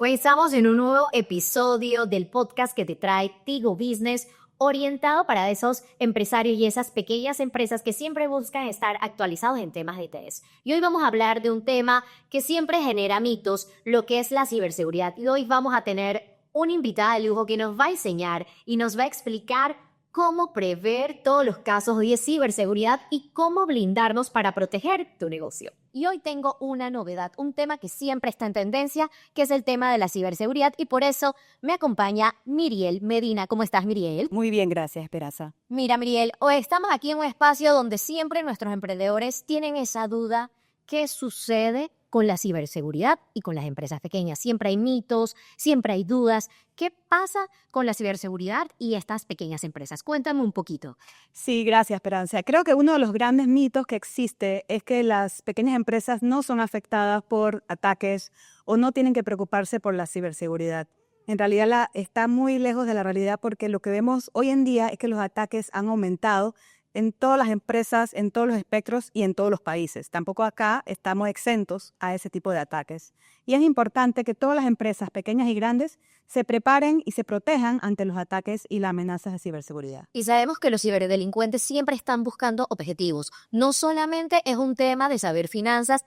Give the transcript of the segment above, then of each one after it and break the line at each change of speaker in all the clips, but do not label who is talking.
Pues estamos en un nuevo episodio del podcast que te trae Tigo Business, orientado para esos empresarios y esas pequeñas empresas que siempre buscan estar actualizados en temas de ITs. Y hoy vamos a hablar de un tema que siempre genera mitos, lo que es la ciberseguridad. Y hoy vamos a tener una invitada de lujo que nos va a enseñar y nos va a explicar cómo prever todos los casos de ciberseguridad y cómo blindarnos para proteger tu negocio. Y hoy tengo una novedad, un tema que siempre está en tendencia, que es el tema de la ciberseguridad, y por eso me acompaña Miriel Medina. ¿Cómo estás, Miriel?
Muy bien, gracias, Esperanza.
Mira, Miriel, hoy estamos aquí en un espacio donde siempre nuestros emprendedores tienen esa duda: ¿qué sucede con la ciberseguridad y con las empresas pequeñas? Siempre hay mitos, siempre hay dudas. ¿Qué pasa con la ciberseguridad y estas pequeñas empresas? Cuéntame un poquito.
Sí, gracias, Esperanza. Creo que uno de los grandes mitos que existe es que las pequeñas empresas no son afectadas por ataques o no tienen que preocuparse por la ciberseguridad. En realidad está muy lejos de la realidad, porque lo que vemos hoy en día es que los ataques han aumentado en todas las empresas, en todos los espectros y en todos los países. Tampoco acá estamos exentos a ese tipo de ataques. Y es importante que todas las empresas, pequeñas y grandes, se preparen y se protejan ante los ataques y las amenazas de ciberseguridad.
Y sabemos que los ciberdelincuentes siempre están buscando objetivos. No solamente es un tema de saber finanzas.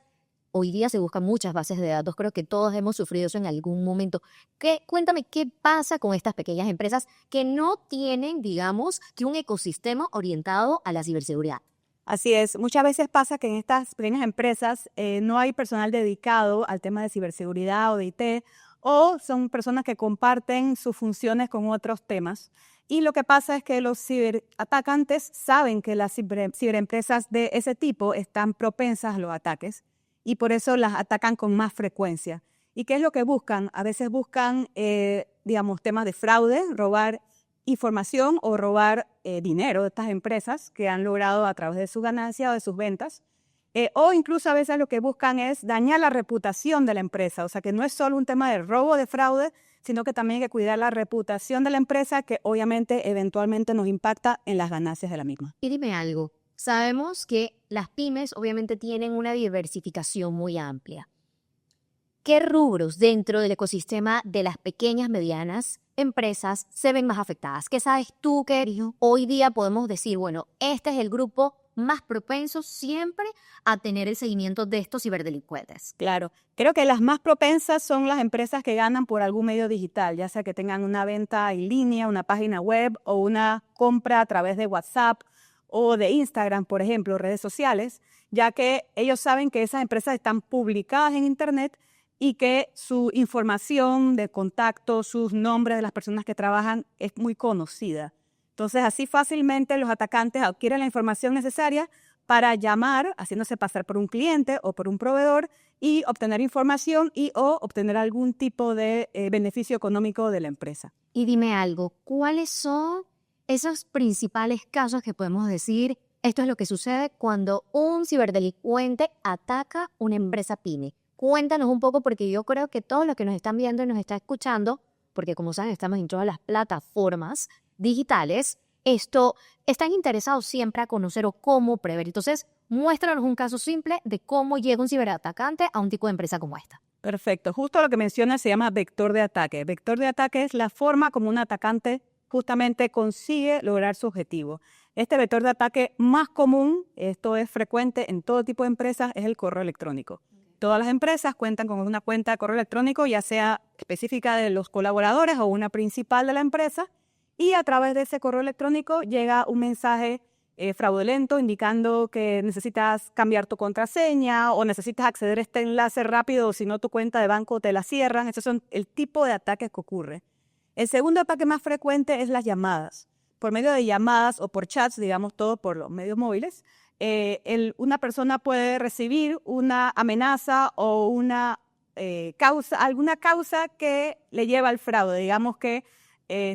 Hoy día se buscan muchas bases de datos. Creo que todos hemos sufrido eso en algún momento. Cuéntame, ¿qué pasa con estas pequeñas empresas que no tienen, digamos, que un ecosistema orientado a la ciberseguridad?
Así es, muchas veces pasa que en estas pequeñas empresas no hay personal dedicado al tema de ciberseguridad o de IT, o son personas que comparten sus funciones con otros temas. Y lo que pasa es que los ciberatacantes saben que las ciberempresas de ese tipo están propensas a los ataques, y por eso las atacan con más frecuencia. ¿Y qué es lo que buscan? A veces buscan, temas de fraude, robar información o robar dinero de estas empresas que han logrado a través de su ganancia o de sus ventas. O incluso a veces lo que buscan es dañar la reputación de la empresa. O sea, que no es solo un tema de robo, de fraude, sino que también hay que cuidar la reputación de la empresa, que obviamente eventualmente nos impacta en las ganancias de la misma.
Y dime algo. Sabemos que las pymes obviamente tienen una diversificación muy amplia. ¿Qué rubros dentro del ecosistema de las pequeñas, medianas empresas se ven más afectadas? ¿Qué sabes tú que hoy día podemos decir, bueno, este es el grupo más propenso siempre a tener el seguimiento de estos ciberdelincuentes?
Claro, creo que las más propensas son las empresas que ganan por algún medio digital, ya sea que tengan una venta en línea, una página web o una compra a través de WhatsApp o de Instagram, por ejemplo, redes sociales, ya que ellos saben que esas empresas están publicadas en Internet y que su información de contacto, sus nombres de las personas que trabajan es muy conocida. Entonces, así fácilmente los atacantes adquieren la información necesaria para llamar, haciéndose pasar por un cliente o por un proveedor, y obtener información y o obtener algún tipo de beneficio económico de la empresa.
Y dime algo, ¿cuáles son esos principales casos que podemos decir, esto es lo que sucede cuando un ciberdelincuente ataca una empresa pyme? Cuéntanos un poco, porque yo creo que todos los que nos están viendo y nos están escuchando, porque como saben estamos en todas las plataformas digitales, están interesados siempre a conocer o cómo prever. Entonces, muéstranos un caso simple de cómo llega un ciberatacante a un tipo de empresa como esta.
Perfecto. Justo lo que mencionas se llama vector de ataque. Vector de ataque es la forma como un atacante justamente consigue lograr su objetivo. Este vector de ataque más común, esto es frecuente en todo tipo de empresas, es el correo electrónico. Todas las empresas cuentan con una cuenta de correo electrónico, ya sea específica de los colaboradores o una principal de la empresa, y a través de ese correo electrónico llega un mensaje fraudulento indicando que necesitas cambiar tu contraseña o necesitas acceder a este enlace rápido, o si no tu cuenta de banco te la cierran. Esos son el tipo de ataques que ocurre. El segundo ataque más frecuente es las llamadas. Por medio de llamadas o por chats, digamos todo por los medios móviles, una persona puede recibir una amenaza o alguna causa que le lleva al fraude. Digamos que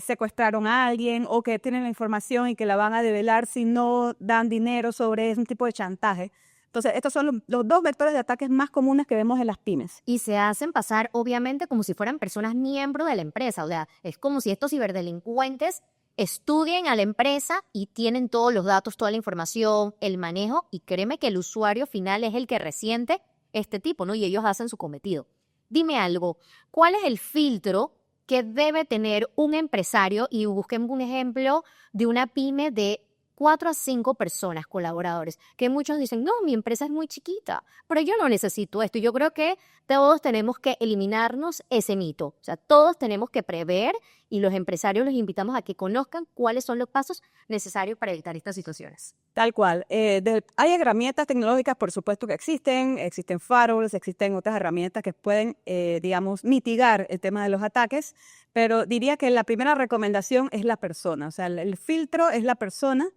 secuestraron a alguien o que tienen la información y que la van a develar si no dan dinero sobre ese tipo de chantaje. Entonces, estos son los dos vectores de ataques más comunes que vemos en las pymes.
Y se hacen pasar, obviamente, como si fueran personas miembros de la empresa. O sea, es como si estos ciberdelincuentes estudien a la empresa y tienen todos los datos, toda la información, el manejo. Y créeme que el usuario final es el que resiente este tipo, ¿no? Y ellos hacen su cometido. Dime algo, ¿cuál es el filtro que debe tener un empresario? Y busquemos un ejemplo de una pyme de 4 a 5 personas, colaboradores, que muchos dicen, no, mi empresa es muy chiquita, pero yo no necesito esto. Yo creo que todos tenemos que eliminarnos ese mito. O sea, todos tenemos que prever y los empresarios los invitamos a que conozcan cuáles son los pasos necesarios para evitar estas situaciones.
Tal cual. Hay herramientas tecnológicas, por supuesto que existen firewalls, existen otras herramientas que pueden, digamos, mitigar el tema de los ataques, pero diría que la primera recomendación es la persona, o sea, el filtro es la persona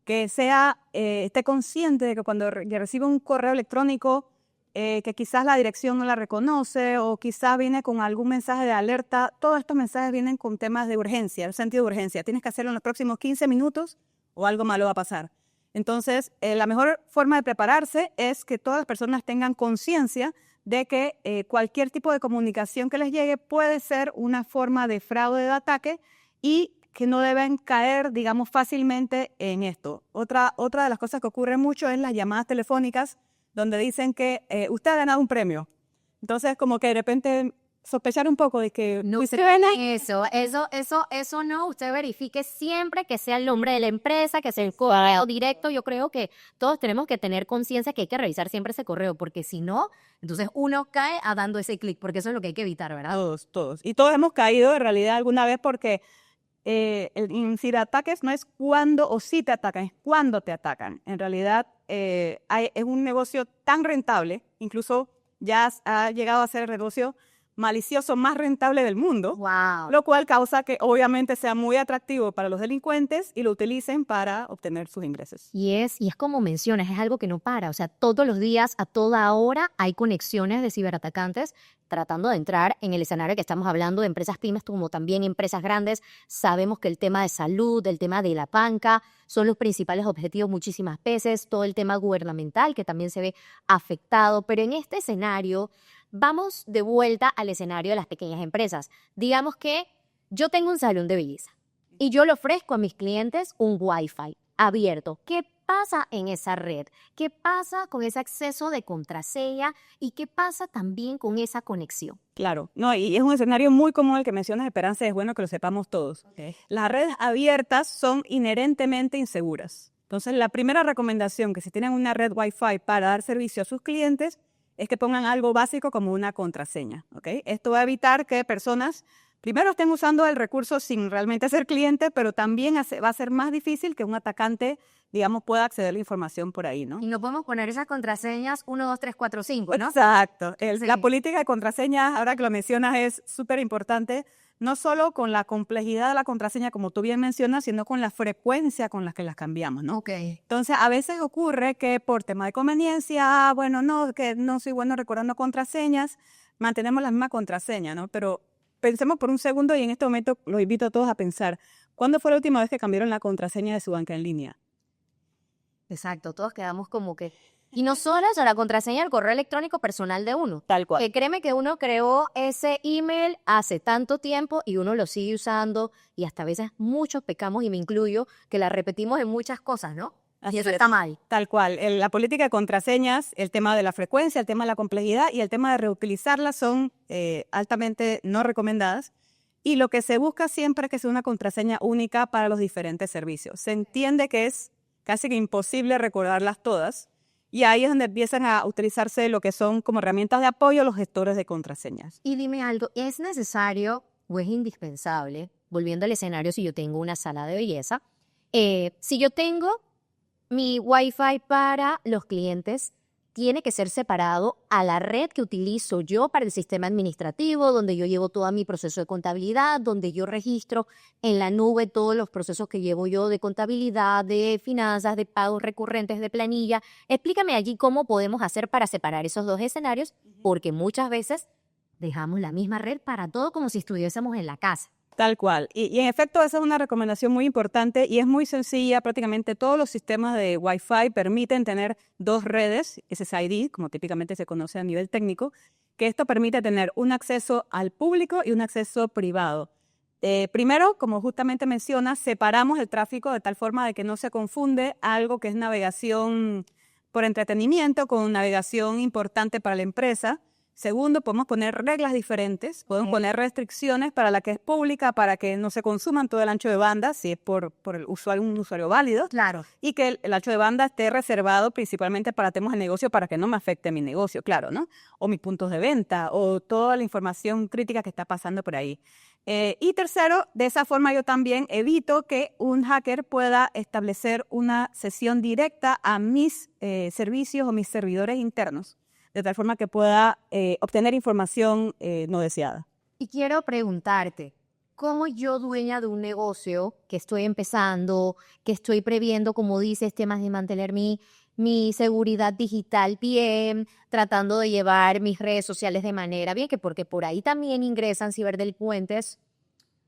que esté consciente de que cuando recibe un correo electrónico que quizás la dirección no la reconoce o quizás viene con algún mensaje de alerta, todos estos mensajes vienen con temas de urgencia, el sentido de urgencia. Tienes que hacerlo en los próximos 15 minutos o algo malo va a pasar. Entonces, la mejor forma de prepararse es que todas las personas tengan conciencia de que cualquier tipo de comunicación que les llegue puede ser una forma de fraude, de ataque, y que no deben caer, digamos, fácilmente en esto. Otra de las cosas que ocurre mucho es las llamadas telefónicas, donde dicen que usted ha ganado un premio. Entonces, como que de repente sospechar un poco de que
No
usted
eso no, usted verifique siempre que sea el nombre de la empresa, que sea el correo directo. Yo creo que todos tenemos que tener conciencia que hay que revisar siempre ese correo, porque si no, entonces uno cae a dando ese clic, porque eso es lo que hay que evitar, ¿verdad?
Todos. Y todos hemos caído en realidad alguna vez porque el ciberataques no es cuándo o si te atacan, es cuándo te atacan. En realidad es un negocio tan rentable, incluso ya ha llegado a ser el negocio malicioso más rentable del mundo,
Wow.
lo cual causa que obviamente sea muy atractivo para los delincuentes y lo utilicen para obtener sus ingresos.
Y es como mencionas, es algo que no para. O sea, todos los días, a toda hora, hay conexiones de ciberatacantes tratando de entrar en el escenario que estamos hablando de empresas pymes como también empresas grandes. Sabemos que el tema de salud, el tema de la banca son los principales objetivos muchísimas veces. Todo el tema gubernamental que también se ve afectado. Pero en este escenario, vamos de vuelta al escenario de las pequeñas empresas. Digamos que yo tengo un salón de belleza y yo le ofrezco a mis clientes un Wi-Fi abierto. ¿Qué pasa en esa red? ¿Qué pasa con ese acceso de contraseña? ¿Y qué pasa también con esa conexión?
Claro, no, y es un escenario muy común el que mencionas, Esperanza, es bueno que lo sepamos todos.
Okay.
Las redes abiertas son inherentemente inseguras. Entonces, la primera recomendación que si tienen una red Wi-Fi para dar servicio a sus clientes es que pongan algo básico como una contraseña, ¿ok? Esto va a evitar que personas primero estén usando el recurso sin realmente ser cliente, pero también va a ser más difícil que un atacante, digamos, pueda acceder a la información por ahí, ¿no?
Y no podemos poner esas contraseñas 1, 2, 3, 4, 5, ¿no?
Exacto.
Sí.
La política de contraseñas, ahora que lo mencionas, es súper importante, no solo con la complejidad de la contraseña, como tú bien mencionas, sino con la frecuencia con la que las cambiamos, ¿no?
Ok.
Entonces, a veces ocurre que por tema de conveniencia, bueno, no, que no soy bueno recordando contraseñas, mantenemos la misma contraseña, ¿no? Pero pensemos por un segundo y en este momento los invito a todos a pensar, ¿cuándo fue la última vez que cambiaron la contraseña de su banca en línea?
Exacto, todos quedamos como que... Y no solo eso, la contraseña del correo electrónico personal de uno.
Tal cual.
Que créeme que uno creó ese email hace tanto tiempo y uno lo sigue usando y hasta a veces muchos pecamos, y me incluyo, que la repetimos en muchas cosas, ¿no?
Así
y eso
es.
está mal.
Tal cual. La política de contraseñas, el tema de la frecuencia, el tema de la complejidad y el tema de reutilizarlas son altamente no recomendadas. Y lo que se busca siempre es que sea una contraseña única para los diferentes servicios. Se entiende que es casi que imposible recordarlas todas. Y ahí es donde empiezan a utilizarse lo que son como herramientas de apoyo los gestores de contraseñas.
Y dime algo, ¿es necesario o es indispensable, volviendo al escenario, si yo tengo una sala de belleza, si yo tengo mi Wi-Fi para los clientes, tiene que ser separado a la red que utilizo yo para el sistema administrativo, donde yo llevo todo mi proceso de contabilidad, donde yo registro en la nube todos los procesos que llevo yo de contabilidad, de finanzas, de pagos recurrentes, de planilla? Explícame allí cómo podemos hacer para separar esos dos escenarios, porque muchas veces dejamos la misma red para todo como si estuviésemos en la casa.
Tal cual. Y en efecto, esa es una recomendación muy importante y es muy sencilla. Prácticamente todos los sistemas de Wi-Fi permiten tener dos redes, SSID, como típicamente se conoce a nivel técnico, que esto permite tener un acceso al público y un acceso privado. Primero, como justamente mencionas, separamos el tráfico de tal forma de que no se confunde algo que es navegación por entretenimiento con navegación importante para la empresa. Segundo, podemos poner reglas diferentes, podemos poner restricciones para la que es pública, para que no se consuman todo el ancho de banda, si es por el usuario, un usuario válido.
Claro.
Y que el ancho de banda esté reservado principalmente para temas de negocio, para que no me afecte mi negocio, claro, ¿no? O mis puntos de venta, o toda la información crítica que está pasando por ahí. Y tercero, de esa forma yo también evito que un hacker pueda establecer una sesión directa a mis servicios o mis servidores internos, de tal forma que pueda obtener información no deseada.
Y quiero preguntarte, ¿cómo yo, dueña de un negocio que estoy empezando, que estoy previendo, como dices, temas de mantener mi seguridad digital bien, tratando de llevar mis redes sociales de manera bien, que porque por ahí también ingresan ciberdelincuentes,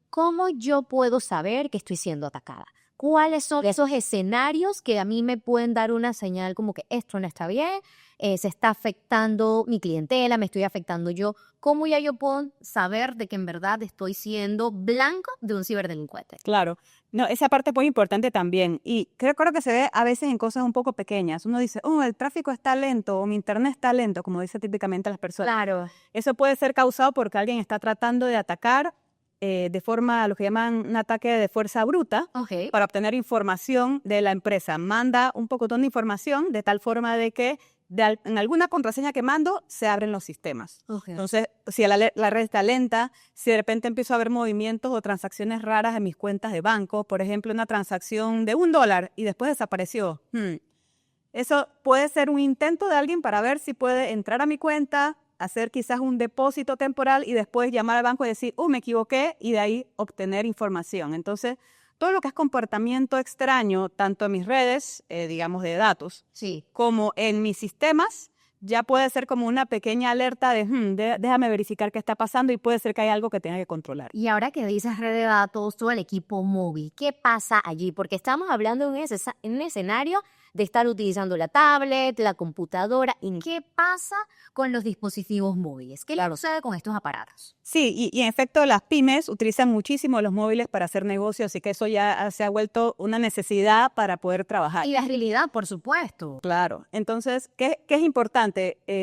¿cómo yo puedo saber que estoy siendo atacada? ¿Cuáles son esos escenarios que a mí me pueden dar una señal como que esto no está bien, se está afectando mi clientela, me estoy afectando yo? ¿Cómo ya yo puedo saber de que en verdad estoy siendo blanco de un ciberdelincuente?
Claro, no, esa parte es muy importante también y creo que se ve a veces en cosas un poco pequeñas. Uno dice, oh, el tráfico está lento o mi internet está lento, como dice típicamente las personas.
Claro.
Eso puede ser causado porque alguien está tratando de atacar de forma, lo que llaman un ataque de fuerza bruta,
Ok.
para obtener información de la empresa. Manda un pocotón de información de tal forma de que en alguna contraseña que mando se abren los sistemas.
Okay.
Entonces, si la red está lenta, si de repente empiezo a ver movimientos o transacciones raras en mis cuentas de banco, por ejemplo, una transacción de $1 y después desapareció. Eso puede ser un intento de alguien para ver si puede entrar a mi cuenta, hacer quizás un depósito temporal y después llamar al banco y decir, me equivoqué, y de ahí obtener información. Entonces, todo lo que es comportamiento extraño, tanto en mis redes, digamos, de datos,
Sí.
como en mis sistemas, ya puede ser como una pequeña alerta de, déjame verificar qué está pasando y puede ser que hay algo que tenga que controlar.
Y ahora que dices red de datos, todo el equipo móvil, ¿qué pasa allí? Porque estamos hablando en un escenario de estar utilizando la tablet, la computadora. ¿Y qué pasa con los dispositivos móviles? ¿Qué sucede con estos aparatos?
Sí, y en efecto las pymes utilizan muchísimo los móviles para hacer negocios, así que eso ya se ha vuelto una necesidad para poder trabajar.
Y la agilidad, por supuesto.
Claro. Entonces, ¿qué es importante?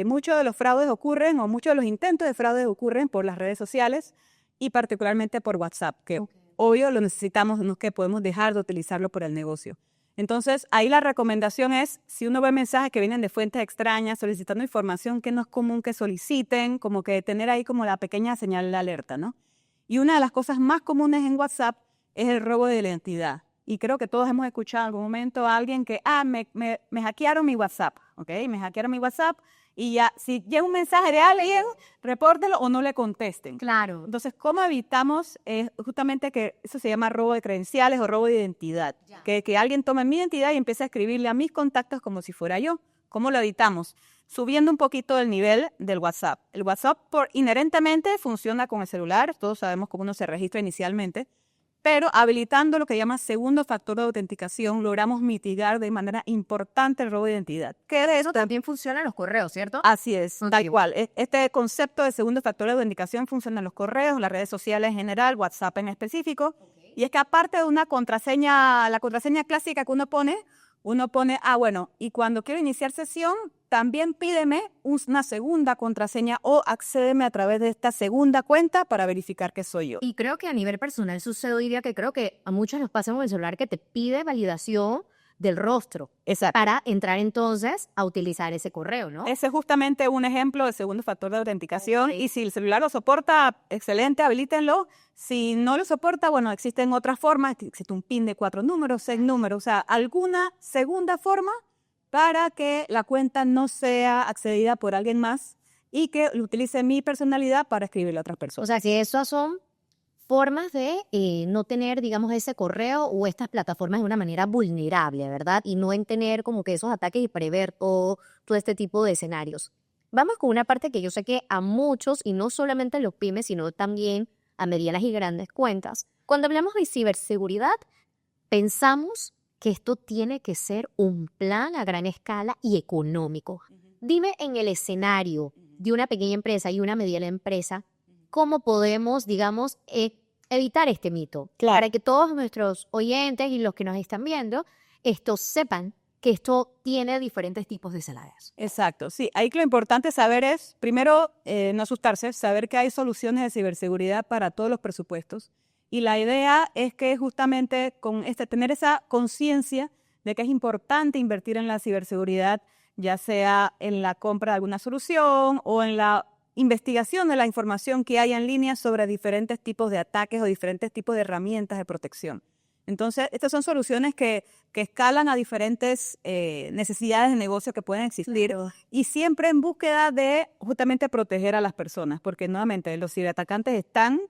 Muchos de los fraudes ocurren, o muchos de los intentos de fraudes ocurren por las redes sociales y particularmente por WhatsApp, que obvio lo necesitamos, no es que podemos dejar de utilizarlo por el negocio. Entonces, ahí la recomendación es, si uno ve mensajes que vienen de fuentes extrañas solicitando información que no es común que soliciten, como que tener ahí como la pequeña señal de alerta, ¿no? Y una de las cosas más comunes en WhatsApp es el robo de la identidad. Y creo que todos hemos escuchado en algún momento a alguien que, me hackearon mi WhatsApp, ¿ok? Me hackearon mi WhatsApp y ya, si llega un mensaje de alguien, repórtelo o no le contesten.
Claro.
Entonces, ¿cómo evitamos justamente que eso se llama robo de credenciales o robo de identidad? Que alguien tome mi identidad y empiece a escribirle a mis contactos como si fuera yo. ¿Cómo lo evitamos? Subiendo un poquito el nivel del WhatsApp. El WhatsApp inherentemente funciona con el celular, todos sabemos cómo uno se registra inicialmente, pero habilitando lo que llama segundo factor de autenticación, logramos mitigar de manera importante el robo de identidad.
Que de eso también funcionan los correos, ¿cierto?
Así es, tal cual. Este concepto de segundo factor de autenticación funciona en los correos, en las redes sociales en general, WhatsApp en específico. Y es que aparte de una contraseña, la contraseña clásica que uno pone, y cuando quiero iniciar sesión, también pídeme una segunda contraseña o accédeme a través de esta segunda cuenta para verificar que soy yo.
Y creo que a nivel personal sucede hoy día que creo que a muchos nos pasa con el celular que te pide validación del rostro.
Exacto.
Para entrar entonces a utilizar ese correo, ¿no?
Ese es justamente un ejemplo del segundo factor de autenticación. Y si el celular lo soporta, excelente, habilítenlo. Si no lo soporta, existen otras formas. Existe un PIN de 4 números, 6 números, o sea, alguna segunda forma para que la cuenta no sea accedida por alguien más y que utilice mi personalidad para escribirle a otras personas.
O sea, si esas son formas de no tener, digamos, ese correo o estas plataformas de una manera vulnerable, ¿verdad? Y no en tener como que esos ataques y prever todo este tipo de escenarios. Vamos con una parte que yo sé que a muchos, y no solamente a los pymes, sino también a medianas y grandes cuentas, cuando hablamos de ciberseguridad, pensamos que esto tiene que ser un plan a gran escala y económico. Dime, en el escenario de una pequeña empresa y una mediana empresa, ¿cómo podemos, digamos, evitar este mito?
Claro.
Para que todos nuestros oyentes y los que nos están viendo, estos sepan que esto tiene diferentes tipos de escenarios.
Exacto, sí. Ahí lo importante saber es, primero, no asustarse, saber que hay soluciones de ciberseguridad para todos los presupuestos. Y la idea es que justamente con tener esa conciencia de que es importante invertir en la ciberseguridad, ya sea en la compra de alguna solución o en la investigación de la información que hay en línea sobre diferentes tipos de ataques o diferentes tipos de herramientas de protección. Entonces, estas son soluciones que escalan a diferentes necesidades de negocio que pueden existir, claro, y siempre en búsqueda de justamente proteger a las personas, porque nuevamente los ciberatacantes están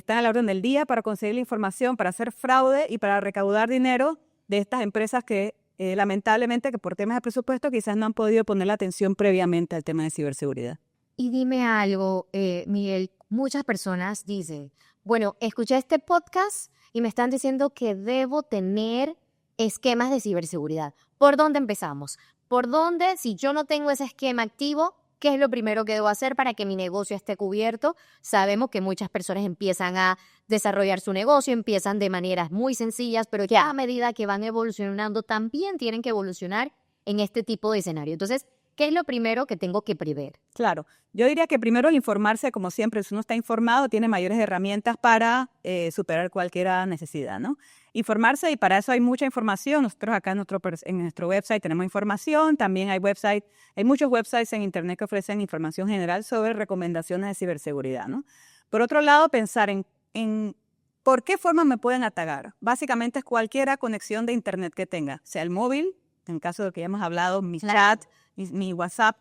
a la orden del día para conseguir la información, para hacer fraude y para recaudar dinero de estas empresas que lamentablemente que por temas de presupuesto quizás no han podido poner la atención previamente al tema de ciberseguridad.
Y dime algo, Miguel, muchas personas dicen, bueno, escuché este podcast y me están diciendo que debo tener esquemas de ciberseguridad. ¿Por dónde empezamos? ¿Por dónde, si yo no tengo ese esquema activo, qué es lo primero que debo hacer para que mi negocio esté cubierto? Sabemos que muchas personas empiezan a desarrollar su negocio, empiezan de maneras muy sencillas, pero ya a medida que van evolucionando, también tienen que evolucionar en este tipo de escenario. Entonces, ¿qué es lo primero que tengo que prever?
Claro, yo diría que primero el informarse, como siempre, si uno está informado, tiene mayores herramientas para superar cualquier necesidad, ¿no? Informarse, y para eso hay mucha información. Nosotros acá en nuestro website tenemos información, también hay muchos websites en internet que ofrecen información general sobre recomendaciones de ciberseguridad, ¿no? Por otro lado, pensar en por qué forma me pueden atacar. Básicamente es cualquier conexión de internet que tenga, sea el móvil, en el caso de que ya hemos hablado, mi chat, mi WhatsApp,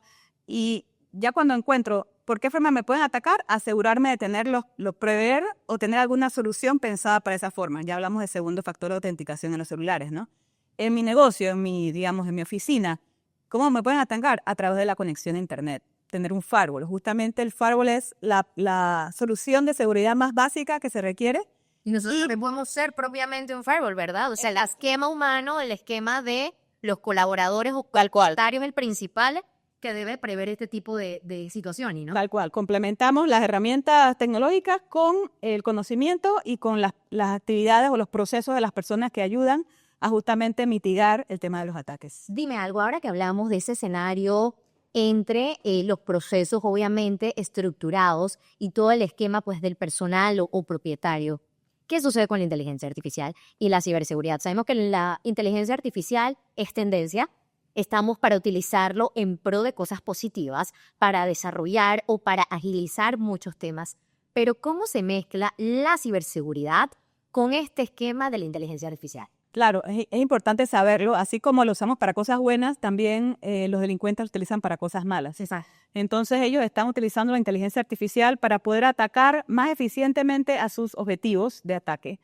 y ya cuando encuentro por qué forma me pueden atacar, asegurarme de prever o tener alguna solución pensada para esa forma. Ya hablamos de segundo factor de autenticación en los celulares, ¿no? En mi negocio, en mi oficina, ¿cómo me pueden atacar? A través de la conexión a internet. Tener un firewall. Justamente el firewall es la solución de seguridad más básica que se requiere.
Y nosotros podemos ser propiamente un firewall, ¿verdad? O sea, el esquema humano, el esquema de los colaboradores o calculatarios, el principal que debe prever este tipo de situaciones, ¿no?
Tal cual. Complementamos las herramientas tecnológicas con el conocimiento y con las actividades o los procesos de las personas que ayudan a justamente mitigar el tema de los ataques.
Dime algo, ahora que hablamos de ese escenario entre los procesos obviamente estructurados y todo el esquema pues del personal o propietario. ¿Qué sucede con la inteligencia artificial y la ciberseguridad? Sabemos que la inteligencia artificial es tendencia. Estamos para utilizarlo en pro de cosas positivas, para desarrollar o para agilizar muchos temas. Pero ¿cómo se mezcla la ciberseguridad con este esquema de la inteligencia artificial?
Claro, es importante saberlo. Así como lo usamos para cosas buenas, también los delincuentes lo utilizan para cosas malas.
Exacto.
Entonces ellos están utilizando la inteligencia artificial para poder atacar más eficientemente a sus objetivos de ataque.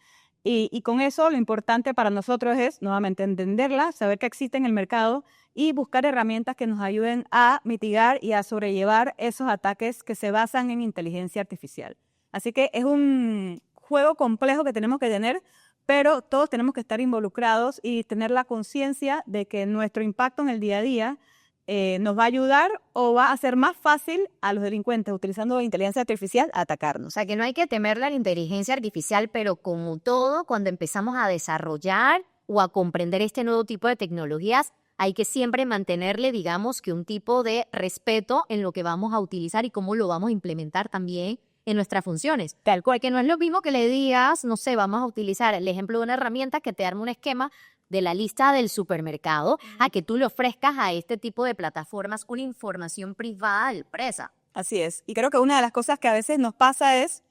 Y con eso lo importante para nosotros es, nuevamente, entenderla, saber que existe en el mercado y buscar herramientas que nos ayuden a mitigar y a sobrellevar esos ataques que se basan en inteligencia artificial. Así que es un juego complejo que tenemos que tener, pero todos tenemos que estar involucrados y tener la conciencia de que nuestro impacto en el día a día nos va a ayudar o va a hacer más fácil a los delincuentes utilizando la inteligencia artificial a atacarnos.
O sea, que no hay que temerle a la inteligencia artificial, pero como todo, cuando empezamos a desarrollar o a comprender este nuevo tipo de tecnologías, hay que siempre mantenerle, digamos, que un tipo de respeto en lo que vamos a utilizar y cómo lo vamos a implementar también en nuestras funciones. Tal cual, que no es lo mismo que le digas, no sé, vamos a utilizar el ejemplo de una herramienta que te arme un esquema de la lista del supermercado, a que tú le ofrezcas a este tipo de plataformas una información privada de la empresa.
Así es. Y creo que una de las cosas que a veces nos pasa es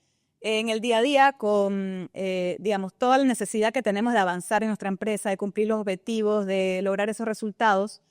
en el día a día con, digamos, toda la necesidad que tenemos de avanzar en nuestra empresa, de cumplir los objetivos, de lograr esos resultados,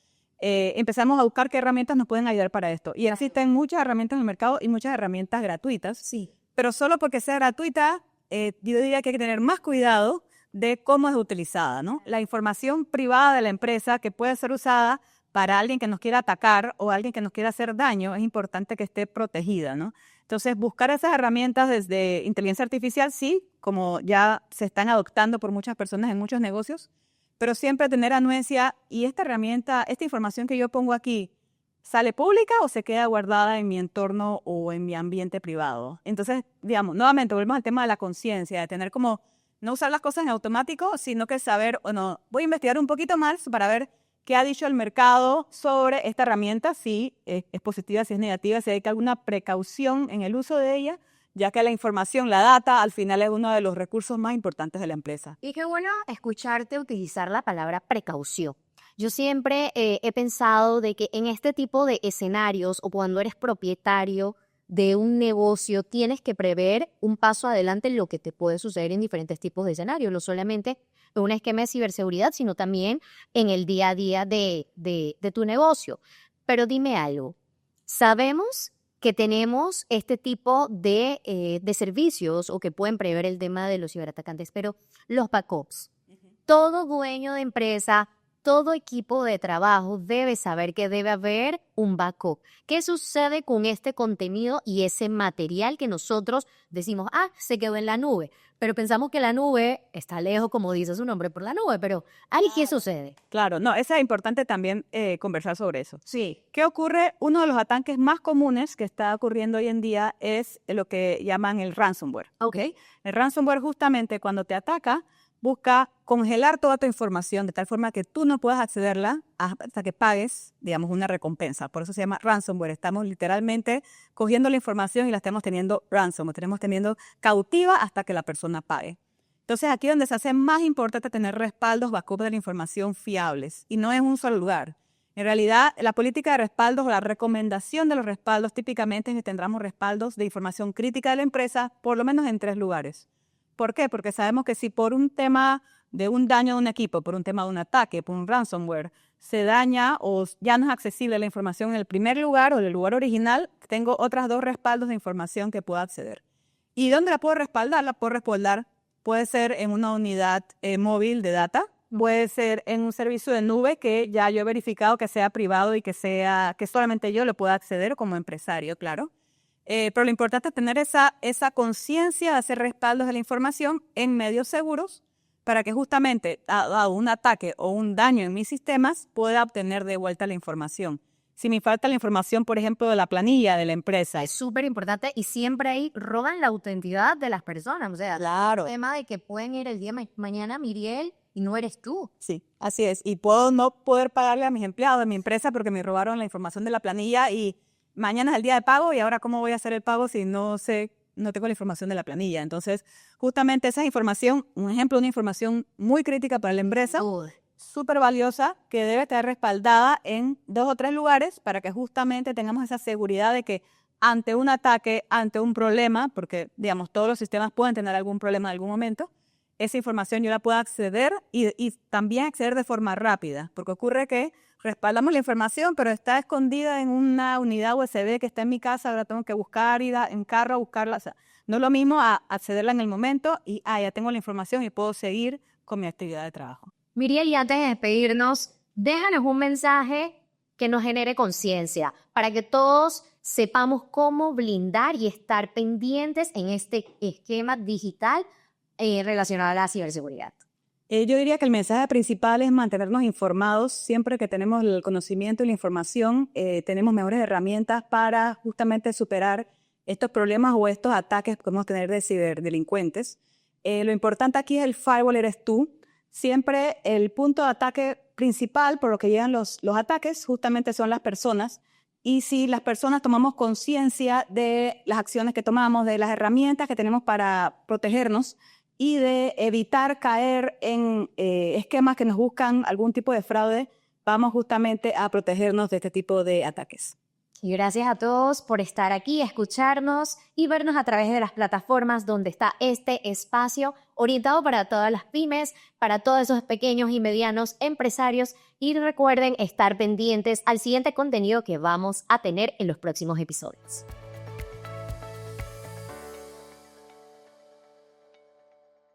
empezamos a buscar qué herramientas nos pueden ayudar para esto. Y existen muchas herramientas en el mercado y muchas herramientas gratuitas.
Sí.
Pero solo porque sea gratuita, yo diría que hay que tener más cuidado de cómo es utilizada, ¿no? La información privada de la empresa que puede ser usada para alguien que nos quiera atacar o alguien que nos quiera hacer daño, es importante que esté protegida, ¿no? Entonces, buscar esas herramientas desde inteligencia artificial, sí, como ya se están adoptando por muchas personas en muchos negocios, pero siempre tener anuencia y esta herramienta, esta información que yo pongo aquí, ¿sale pública o se queda guardada en mi entorno o en mi ambiente privado? Entonces, digamos, nuevamente volvemos al tema de la conciencia, de tener como no usar las cosas en automático, sino que saber, bueno, voy a investigar un poquito más para ver qué ha dicho el mercado sobre esta herramienta, si es positiva, si es negativa, si hay alguna precaución en el uso de ella, ya que la información, la data, al final es uno de los recursos más importantes de la empresa.
Y qué bueno escucharte utilizar la palabra precaución. Yo siempre he pensado de que en este tipo de escenarios o cuando eres propietario de un negocio, tienes que prever un paso adelante en lo que te puede suceder en diferentes tipos de escenarios, no solamente en un esquema de ciberseguridad, sino también en el día a día de tu negocio. Pero dime algo, sabemos que tenemos este tipo de servicios o que pueden prever el tema de los ciberatacantes, pero los backups, todo dueño de empresa, todo equipo de trabajo debe saber que debe haber un backup. ¿Qué sucede con este contenido y ese material que nosotros decimos, se quedó en la nube? Pero pensamos que la nube está lejos, como dice su nombre, por la nube. Pero, ¿qué sucede?
Claro, no, es importante también conversar sobre eso.
Sí.
¿Qué ocurre? Uno de los ataques más comunes que está ocurriendo hoy en día es lo que llaman el ransomware.
Ok.
El ransomware justamente cuando te ataca, busca congelar toda tu información de tal forma que tú no puedas accederla hasta que pagues, digamos, una recompensa. Por eso se llama ransomware. Estamos literalmente cogiendo la información y la estamos teniendo estamos teniendo cautiva hasta que la persona pague. Entonces, aquí es donde se hace más importante tener respaldos, backup de la información fiables. Y no es un solo lugar. En realidad, la política de respaldos o la recomendación de los respaldos típicamente es que tendremos respaldos de información crítica de la empresa por lo menos en 3 lugares. ¿Por qué? Porque sabemos que si por un tema de un daño de un equipo, por un tema de un ataque, por un ransomware, se daña o ya no es accesible la información en el primer lugar o en el lugar original, tengo otras 2 respaldos de información que puedo acceder. ¿Y dónde la puedo respaldar? La puedo respaldar, puede ser en una unidad móvil de data, puede ser en un servicio de nube que ya yo he verificado que sea privado y que solamente yo le pueda acceder como empresario, claro. Pero lo importante es tener esa conciencia de hacer respaldos de la información en medios seguros para que justamente, dado un ataque o un daño en mis sistemas, pueda obtener de vuelta la información. Si me falta la información, por ejemplo, de la planilla de la empresa.
Es súper importante y siempre ahí roban la autenticidad de las personas. O sea,
claro.
El tema de que pueden ir el día mañana, Miriel, y no eres tú.
Sí, así es. Y puedo no poder pagarle a mis empleados de mi empresa porque me robaron la información de la planilla y mañana es el día de pago y ahora ¿cómo voy a hacer el pago si no tengo la información de la planilla? Entonces, justamente esa información, un ejemplo, una información muy crítica para la empresa, súper valiosa, que debe estar respaldada en 2 o 3 lugares para que justamente tengamos esa seguridad de que ante un ataque, ante un problema, porque, digamos, todos los sistemas pueden tener algún problema en algún momento, esa información yo la puedo acceder y también acceder de forma rápida, porque ocurre que respaldamos la información, pero está escondida en una unidad USB que está en mi casa, ahora tengo que buscar, ir en carro a buscarla. O sea, no es lo mismo a accederla en el momento y ya tengo la información y puedo seguir con mi actividad de trabajo.
Miriel, y antes de despedirnos, déjanos un mensaje que nos genere conciencia para que todos sepamos cómo blindar y estar pendientes en este esquema digital relacionado a la ciberseguridad.
Yo diría que el mensaje principal es mantenernos informados. Siempre que tenemos el conocimiento y la información, tenemos mejores herramientas para justamente superar estos problemas o estos ataques que podemos tener de ciberdelincuentes. Lo importante aquí es el firewall eres tú. Siempre el punto de ataque principal por lo que llegan los ataques justamente son las personas. Y si las personas tomamos conciencia de las acciones que tomamos, de las herramientas que tenemos para protegernos, y de evitar caer en esquemas que nos buscan algún tipo de fraude, vamos justamente a protegernos de este tipo de ataques.
Y gracias a todos por estar aquí, escucharnos y vernos a través de las plataformas donde está este espacio orientado para todas las pymes, para todos esos pequeños y medianos empresarios. Y recuerden estar pendientes al siguiente contenido que vamos a tener en los próximos episodios.